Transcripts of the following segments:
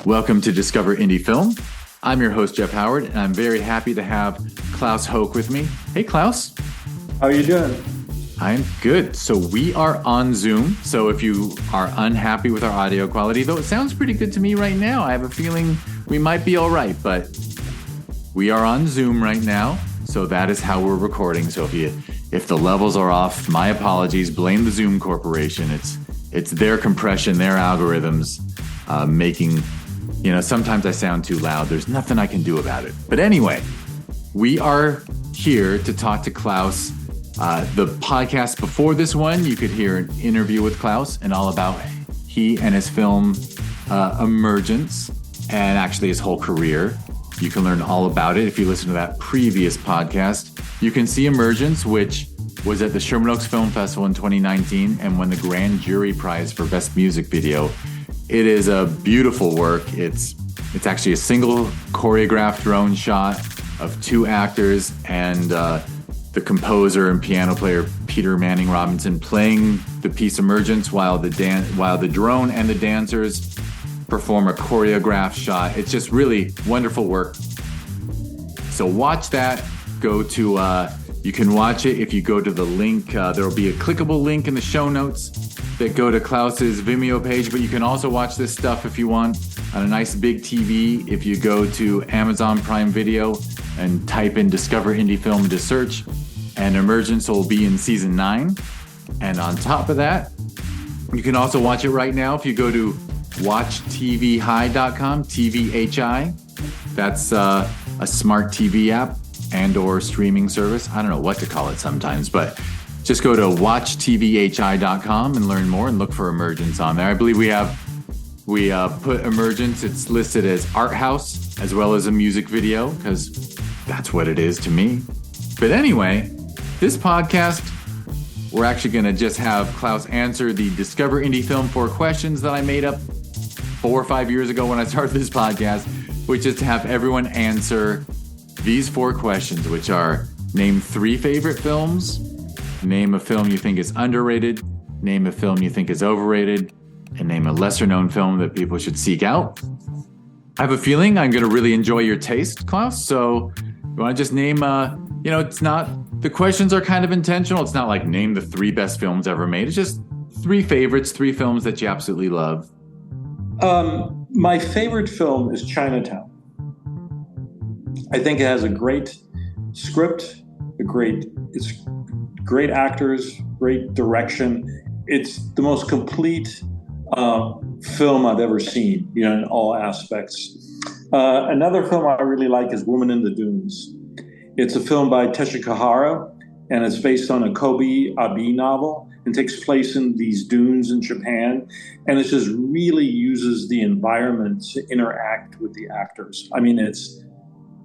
Welcome to Discover Indie Film. I'm your host, Jeff Howard, and I'm very happy to have Klaus Hoch with me. Hey, Klaus. How are you doing? I'm good. So we are on Zoom. So if you are unhappy with our audio quality, though it sounds pretty good to me right now, I have a feeling we might be all right, but we are on Zoom right now. So that is how we're recording. So if the levels are off, my apologies. Blame the Zoom Corporation. It's their compression, their algorithms making, sometimes I sound too loud. There's nothing I can do about it. But anyway, we are here to talk to Klaus. The podcast before this one, you could hear an interview with Klaus and all about he and his film Emergence and actually his whole career. You can learn all about it if you listen to that previous podcast. You can see Emergence, which was at the Sherman Oaks Film Festival in 2019 and won the Grand Jury Prize for Best Music Video. It is a beautiful work. It's actually a single choreographed drone shot of two actors and the composer and piano player Peter Manning Robinson playing the piece Emergence while the drone and the dancers perform a choreographed shot. It's just really wonderful work. So watch that. Go to you can watch it if you go to the link. There will be a clickable link in the show notes that go to Klaus's Vimeo page, but you can also watch this stuff if you want on a nice big TV. If you go to Amazon Prime Video and type in Discover Indie Film into search, and Emergence will be in season 9. And on top of that, you can also watch it right now if you go to watchtvhi.com, TVHi. That's a smart TV app and or streaming service. I don't know what to call it sometimes, but just go to watchtvhi.com and learn more and look for Emergence on there. I believe we put Emergence, it's listed as art house as well as a music video because that's what it is to me. But anyway, this podcast, we're actually going to just have Klaus answer the Discover Indie Film 4 questions that I made up 4 or 5 years ago when I started this podcast, which is to have everyone answer these 4 questions, which are name 3 favorite films, name a film you think is underrated, name a film you think is overrated, and name a lesser-known film that people should seek out. I have a feeling I'm going to really enjoy your taste, Klaus. So you want to just name, it's not, the questions are kind of intentional. It's not like name the 3 best films ever made. It's just 3 favorites, 3 films that you absolutely love. My favorite film is Chinatown. I think it has a great script, it's great actors, great direction. It's the most complete film I've ever seen, in all aspects. Another film I really like is Woman in the Dunes. It's a film by Teshi Kahara, and it's based on a Kobe Abe novel and takes place in these dunes in Japan. And it just really uses the environment to interact with the actors. I mean, it's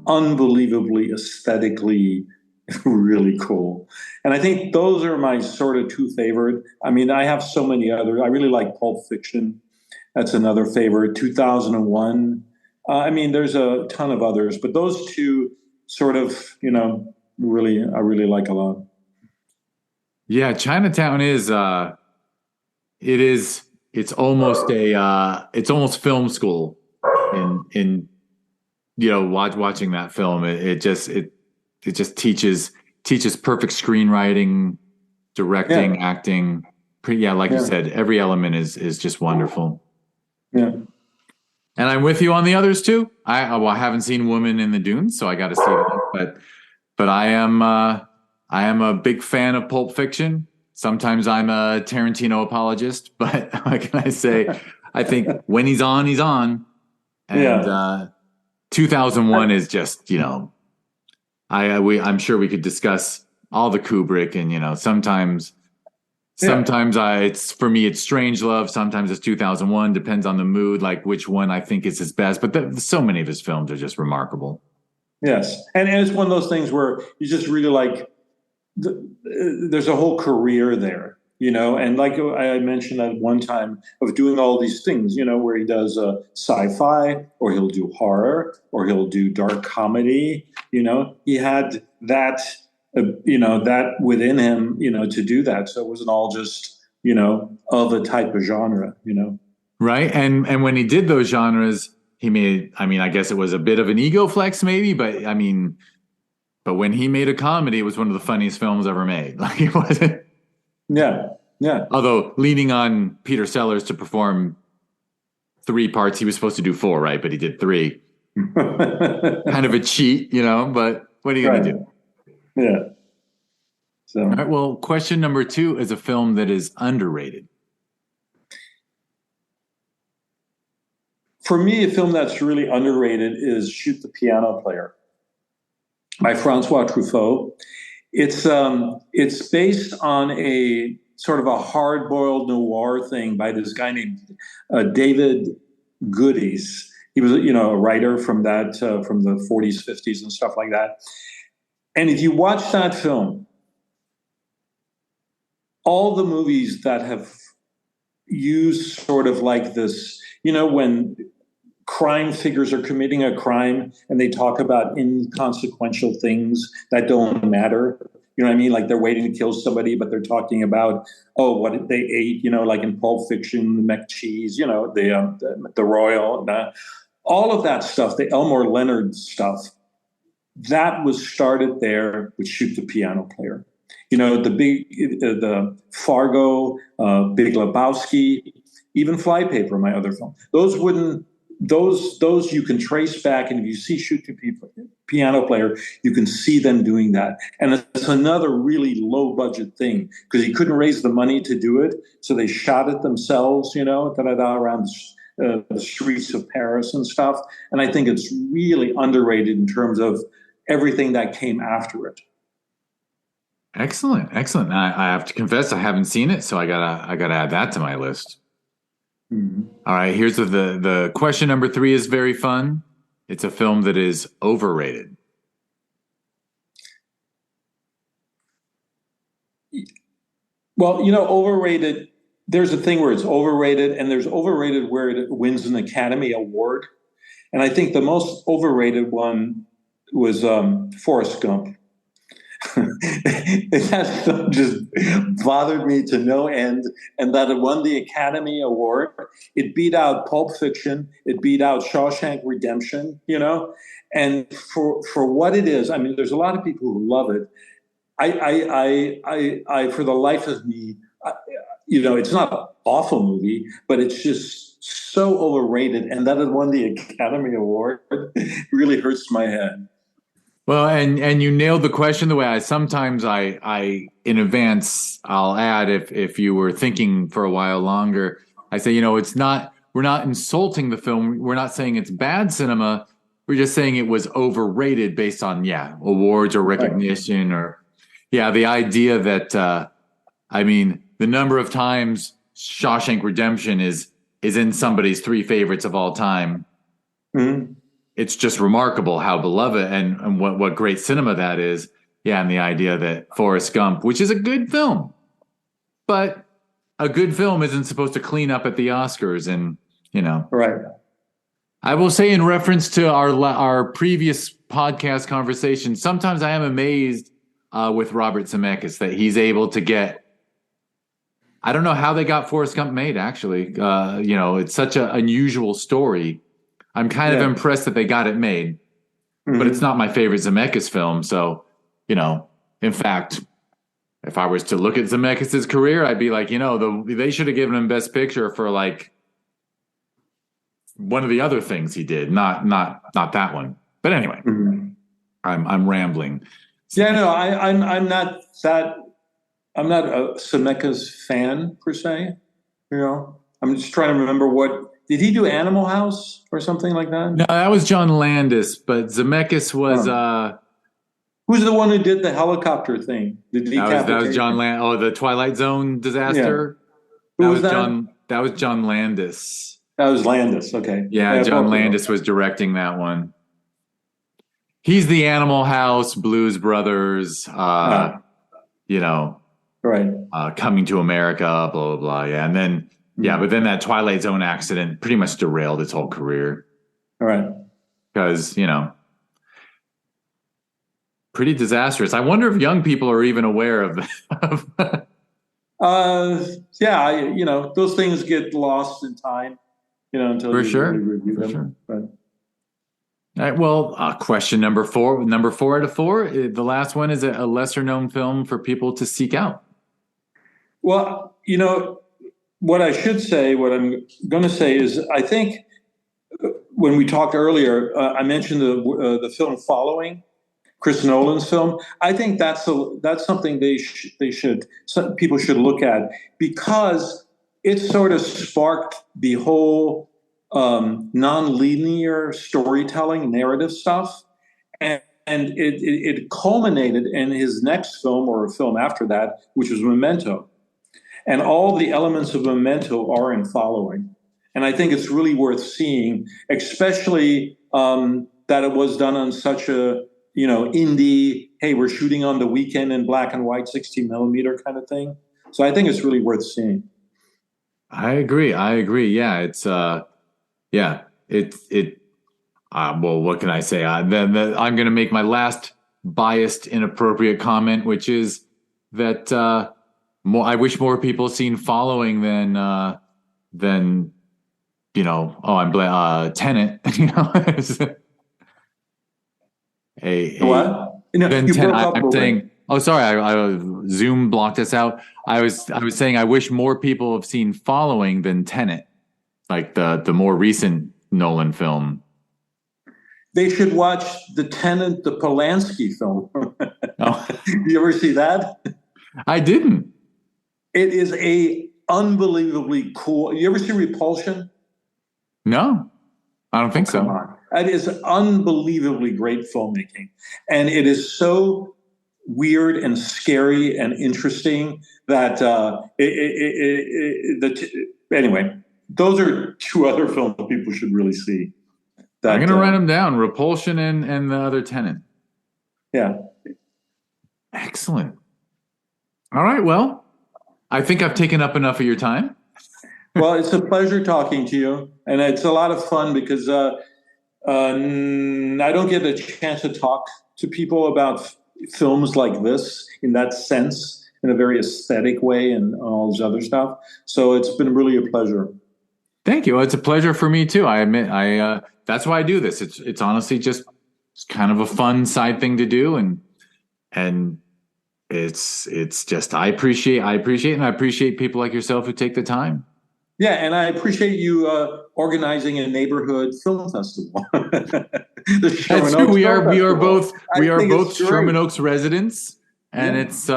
unbelievably aesthetically really cool. And I think those are my sort of 2 favorite. I mean, I have so many others. I really like Pulp Fiction. That's another favorite. 2001. There's a ton of others, but those 2 sort of, I really like a lot. Yeah, Chinatown is it's almost it's almost film school in watching that film. It just teaches perfect screenwriting, directing, acting. You said, every element is just wonderful. Yeah. And I'm with you on the others too. I haven't seen Woman in the Dunes, so I got to see that. But I am a big fan of Pulp Fiction. Sometimes I'm a Tarantino apologist, but what can I say? I think when he's on, he's on. And 2001 is just, I'm sure we could discuss all the Kubrick and, sometimes it's for me, it's Strangelove. Sometimes it's 2001, depends on the mood, like which one I think is his best. But so many of his films are just remarkable. Yes. And it's one of those things where you just really like, there's a whole career there, and like I mentioned at one time of doing all these things, where he does sci-fi or he'll do horror or he'll do dark comedy, he had that, that within him, to do that. So it wasn't all just, of a type of genre, Right. And when he did those genres, he made, I mean, I guess it was a bit of an ego flex maybe, but I mean, but when he made a comedy, it was one of the funniest films ever made. Like it wasn't. Yeah, yeah. Although leaning on Peter Sellers to perform 3 parts, he was supposed to do 4, right? But he did 3. Kind of a cheat, but what are you going to do? Yeah. So, all right, well, question number 2 is a film that is underrated. For me, a film that's really underrated is Shoot the Piano Player by Francois Truffaut. It's based on a sort of a hard-boiled noir thing by this guy named David Goodies. He was, a writer from from the 40s, 50s, and stuff like that. And if you watch that film, all the movies that have used sort of like this, when crime figures are committing a crime and they talk about inconsequential things that don't matter. You know what I mean? Like they're waiting to kill somebody, but they're talking about, what they ate, like in Pulp Fiction, the McCheese, the Royal, all of that stuff, the Elmore Leonard stuff, that was started there with Shoot the Piano Player. The Fargo, Big Lebowski, even Flypaper, my other film. Those you can trace back, and if you see Shoot the Piano Player, you can see them doing that. And it's another really low budget thing because he couldn't raise the money to do it, so they shot it themselves, around the streets of Paris and stuff. And I think it's really underrated in terms of everything that came after it. Excellent. I have to confess I haven't seen it, so I gotta add that to my list. Mm-hmm. All right, here's the question number 3 is very fun. It's a film that is overrated. Well, overrated, there's a thing where it's overrated, and there's overrated where it wins an Academy Award. And I think the most overrated one was Forrest Gump. That film just bothered me to no end, and that it won the Academy Award. It beat out Pulp Fiction. It beat out Shawshank Redemption, and for what it is, I mean, there's a lot of people who love it. I for the life of me, it's not an awful movie, but it's just so overrated, and that it won the Academy Award really hurts my head. Well, and you nailed the question the way I in advance, I'll add if you were thinking for a while longer, I say, we're not insulting the film. We're not saying it's bad cinema. We're just saying it was overrated based on, awards or recognition the idea that, the number of times Shawshank Redemption is in somebody's 3 favorites of all time. Mm-hmm. It's just remarkable how beloved and what great cinema that is. Yeah, and the idea that Forrest Gump, which is a good film, but a good film isn't supposed to clean up at the Oscars. And, Right. I will say in reference to our previous podcast conversation, sometimes I am amazed with Robert Zemeckis that he's able to get, I don't know how they got Forrest Gump made, actually. It's such an unusual story. I'm kind of impressed that they got it made, but it's not my favorite Zemeckis film. So, in fact, if I was to look at Zemeckis' career, I'd be like, they should have given him Best Picture for like one of the other things he did, not that one. But anyway, I'm rambling. Yeah, no, I'm not a Zemeckis fan per se. I'm just trying to remember did he do Animal House or something like that? No, that was John Landis, but Zemeckis was who's the one who did the helicopter thing? That was John Landis. Oh, the Twilight Zone disaster. Yeah. Who was that? That was John Landis. That was Landis. Okay. Yeah, John Landis was directing that one. He's the Animal House, Blues Brothers, right. Coming to America, blah, blah, blah. Yeah. And then, but then that Twilight Zone accident pretty much derailed his whole career. All right. Because, pretty disastrous. I wonder if young people are even aware of that. Those things get lost in time, until For you sure. really review them. Sure. Right. All right, well, question number four. Number 4 out of 4. The last one is a lesser known film for people to seek out. Well, what I should say, what I'm going to say is, I think when we talked earlier, I mentioned the film Following, Chris Nolan's film. I think that's something people should look at, because it sort of sparked the whole non-linear storytelling narrative stuff, and it culminated in his next film, or a film after that, which was Memento. And all the elements of Memento are in Following. And I think it's really worth seeing, especially that it was done on such a, indie, hey, we're shooting on the weekend in black and white, 16 millimeter kind of thing. So I think it's really worth seeing. I agree. Yeah, it's well, what can I say? I'm going to make my last biased, inappropriate comment, which is that I wish more people seen Following than Tenet. What? Then You 10. broke up a I'm little saying. bit. Oh, sorry. Zoom blocked us out. I was saying I wish more people have seen Following than Tenet, like the more recent Nolan film. They should watch the Tenant, the Polanski film. Oh, You ever see that? I didn't. It is a unbelievably cool. You ever see Repulsion? No, I don't think Come so. on. That is unbelievably great filmmaking. And it is so weird and scary and interesting that anyway, those are two other films people should really see. I'm going to write them down: Repulsion and the other Tenet. Yeah. Excellent. All right. Well, I think I've taken up enough of your time. Well, it's a pleasure talking to you, and it's a lot of fun because I don't get a chance to talk to people about films like this in that sense, in a very aesthetic way, and all this other stuff. So it's been really a pleasure. Thank you. It's a pleasure for me too. I admit, that's why I do this. It's honestly just kind of a fun side thing to do, and it's just I appreciate people like yourself who take the time. Yeah, and I appreciate you organizing a neighborhood film festival. That's true. We are both Sherman Oaks residents, and it's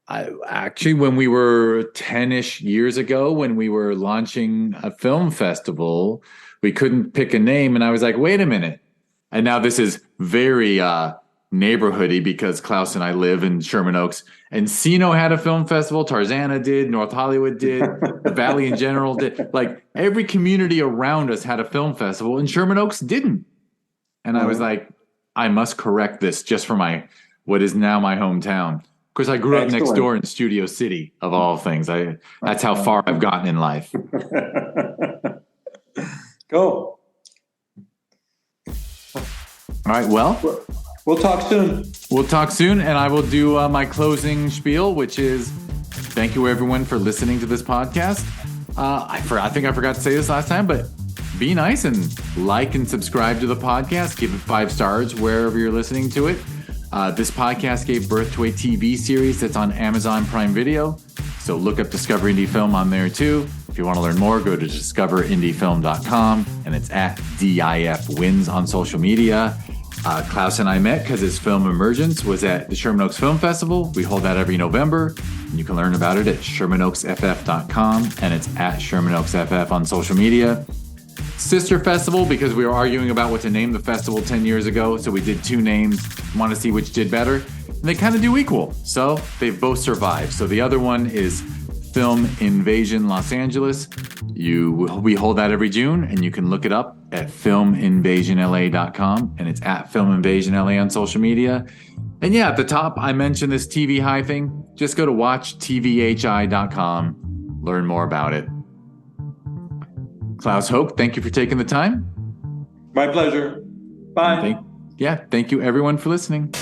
actually, when we were 10-ish years ago, when we were launching a film festival, we couldn't pick a name, and I was like, wait a minute. And now this is very neighborhoody, because Klaus and I live in Sherman Oaks. Encino had a film festival. Tarzana did. North Hollywood did. The Valley in general did. Like, every community around us had a film festival, and Sherman Oaks didn't. And I was like, I must correct this just for what is now my hometown. Of course, I grew up next door in Studio City, of all things. That's how far I've gotten in life. Go. All right. Well, we'll talk soon. And I will do my closing spiel, which is thank you, everyone, for listening to this podcast. I think I forgot to say this last time, but be nice and like and subscribe to the podcast. Give it 5 stars wherever you're listening to it. This podcast gave birth to a TV series that's on Amazon Prime Video. So look up Discover Indie Film on there too. If you want to learn more, go to discoverindiefilm.com, and it's at DIF Wins on social media. Klaus and I met because his film Emergence was at the Sherman Oaks Film Festival. We hold that every November, and you can learn about it at ShermanOaksFF.com, and it's at ShermanOaksFF on social media. Sister Festival, because we were arguing about what to name the festival 10 years ago, so we did 2 names, want to see which did better, and they kind of do equal, so they've both survived. So the other one is Film Invasion Los Angeles. We hold that every June, and you can look it up at filminvasionla.com, and it's at filminvasionla on social media. And yeah, at the top, I mentioned this TVHi thing. Just go to watchtvhi.com, learn more about it. Klaus Hoch, thank you for taking the time. My pleasure. Bye. Thank you, everyone, for listening.